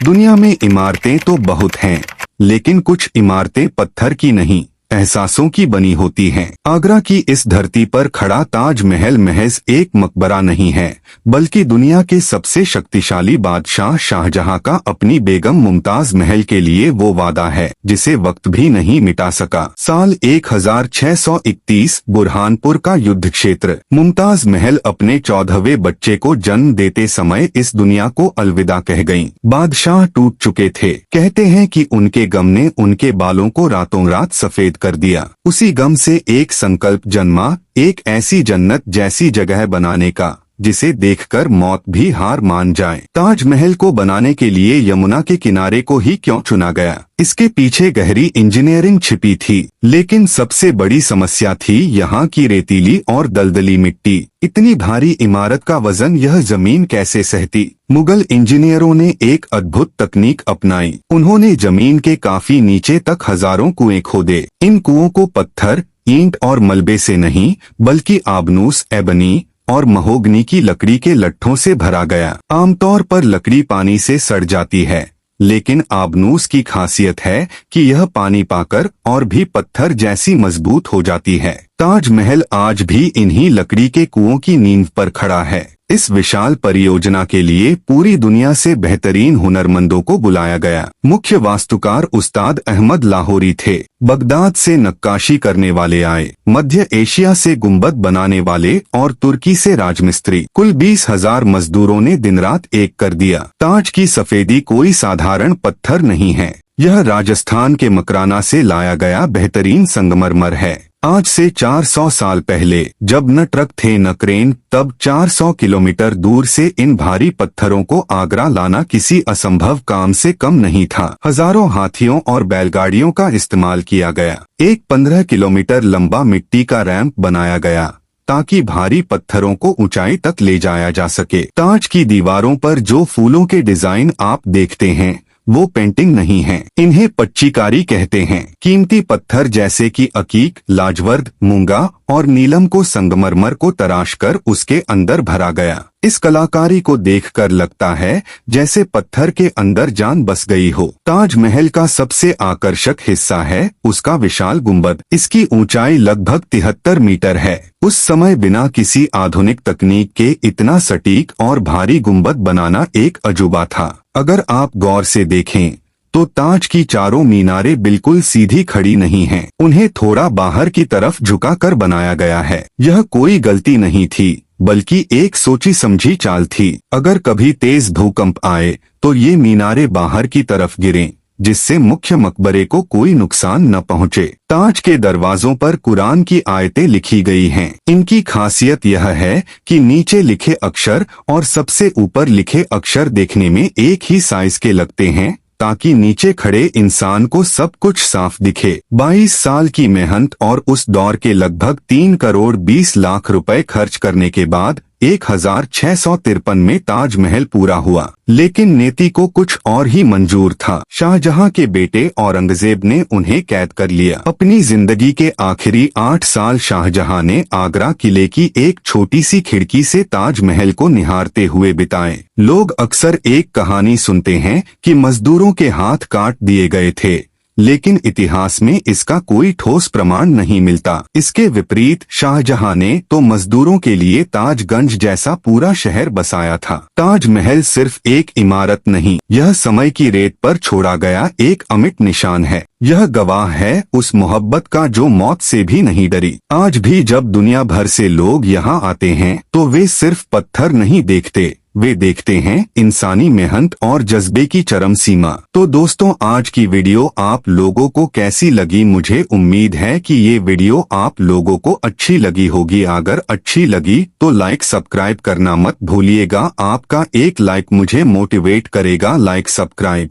दुनिया में इमारतें तो बहुत हैं, लेकिन कुछ इमारतें पत्थर की नहीं, एहसासों की बनी होती हैं। आगरा की इस धरती पर खड़ा ताज महल महज एक मकबरा नहीं है, बल्कि दुनिया के सबसे शक्तिशाली बादशाह शाहजहां का अपनी बेगम मुमताज महल के लिए वो वादा है जिसे वक्त भी नहीं मिटा सका। साल 1631 बुरहानपुर का युद्ध क्षेत्र। मुमताज महल अपने 14वें बच्चे को जन्म देते समय इस दुनिया को अलविदा कह गईं। बादशाह टूट चुके थे। कहते हैं कि उनके गम ने उनके बालों को रातों रात सफेद कर दिया। उसी गम से एक संकल्प जन्मा, एक ऐसी जन्नत जैसी जगह बनाने का जिसे देखकर मौत भी हार मान जाए। ताजमहल को बनाने के लिए यमुना के किनारे को ही क्यों चुना गया? इसके पीछे गहरी इंजीनियरिंग छिपी थी, लेकिन सबसे बड़ी समस्या थी यहाँ की रेतीली और दलदली मिट्टी। इतनी भारी इमारत का वजन यह जमीन कैसे सहती? मुगल इंजीनियरों ने एक अद्भुत तकनीक अपनाई। उन्होंने जमीन के काफी नीचे तक हजारों कुएं खोदे। इन कुओं को पत्थर, ईंट और मलबे से नहीं, बल्कि आबनूस, एबनी और महोगनी की लकड़ी के लट्ठों से भरा गया। आमतौर पर लकड़ी पानी से सड़ जाती है, लेकिन आबनूस की खासियत है कि यह पानी पाकर और भी पत्थर जैसी मजबूत हो जाती है। ताजमहल आज भी इन्हीं लकड़ी के कुओं की नींव पर खड़ा है। इस विशाल परियोजना के लिए पूरी दुनिया से बेहतरीन हुनरमंदों को बुलाया गया। मुख्य वास्तुकार उस्ताद अहमद लाहौरी थे। बगदाद से नक्काशी करने वाले आए, मध्य एशिया से गुंबद बनाने वाले और तुर्की से राजमिस्त्री। कुल 20,000 मजदूरों ने दिन रात एक कर दिया। ताज की सफेदी कोई साधारण पत्थर नहीं है, यह राजस्थान के मकराना से लाया गया बेहतरीन संगमरमर है। आज से 400 साल पहले जब न ट्रक थे न क्रेन, तब 400 किलोमीटर दूर से इन भारी पत्थरों को आगरा लाना किसी असंभव काम से कम नहीं था। हजारों हाथियों और बैलगाड़ियों का इस्तेमाल किया गया। एक 15 किलोमीटर लंबा मिट्टी का रैंप बनाया गया ताकि भारी पत्थरों को ऊंचाई तक ले जाया जा सके। ताज की दीवारों पर जो फूलों के डिजाइन आप देखते हैं वो पेंटिंग नहीं है, इन्हें पच्चीकारी कहते हैं। कीमती पत्थर जैसे कि अकीक, लाजवर्द, मूंगा और नीलम को संगमरमर को तराशकर उसके अंदर भरा गया। इस कलाकारी को देखकर लगता है जैसे पत्थर के अंदर जान बस गई हो। ताजमहल का सबसे आकर्षक हिस्सा है उसका विशाल गुंबद। इसकी ऊंचाई लगभग 73 मीटर है। उस समय बिना किसी आधुनिक तकनीक के इतना सटीक और भारी गुंबद बनाना एक अजूबा था। अगर आप गौर से देखें तो ताज की चारों मीनारें बिल्कुल सीधी खड़ी नहीं हैं। उन्हें थोड़ा बाहर की तरफ झुकाकर बनाया गया है। यह कोई गलती नहीं थी, बल्कि एक सोची समझी चाल थी। अगर कभी तेज भूकंप आए तो ये मीनारें बाहर की तरफ गिरें, जिससे मुख्य मकबरे को कोई नुकसान न पहुंचे। ताज के दरवाजों पर कुरान की आयतें लिखी गई हैं। इनकी खासियत यह है कि नीचे लिखे अक्षर और सबसे ऊपर लिखे अक्षर देखने में एक ही साइज के लगते हैं, ताकि नीचे खड़े इंसान को सब कुछ साफ दिखे। 22 साल की मेहनत और उस दौर के लगभग 3 करोड़ 20 लाख रुपए खर्च करने के बाद 1653 में ताजमहल पूरा हुआ। लेकिन नीति को कुछ और ही मंजूर था। शाहजहां के बेटे औरंगजेब ने उन्हें कैद कर लिया। अपनी जिंदगी के आखिरी 8 साल शाहजहां ने आगरा किले की एक छोटी सी खिड़की से ताजमहल को निहारते हुए बिताए। लोग अक्सर एक कहानी सुनते हैं कि मजदूरों के हाथ काट दिए गए थे, लेकिन इतिहास में इसका कोई ठोस प्रमाण नहीं मिलता। इसके विपरीत शाहजहां ने तो मजदूरों के लिए ताजगंज जैसा पूरा शहर बसाया था। ताजमहल सिर्फ एक इमारत नहीं, यह समय की रेत पर छोड़ा गया एक अमिट निशान है। यह गवाह है उस मोहब्बत का जो मौत से भी नहीं डरी। आज भी जब दुनिया भर से लोग यहाँ आते हैं तो वे सिर्फ पत्थर नहीं देखते, वे देखते हैं इंसानी मेहनत और जज्बे की चरम सीमा। तो दोस्तों, आज की वीडियो आप लोगों को कैसी लगी? मुझे उम्मीद है कि ये वीडियो आप लोगों को अच्छी लगी होगी। अगर अच्छी लगी तो लाइक सब्सक्राइब करना मत भूलिएगा। आपका एक लाइक मुझे मोटिवेट करेगा। Like subscribe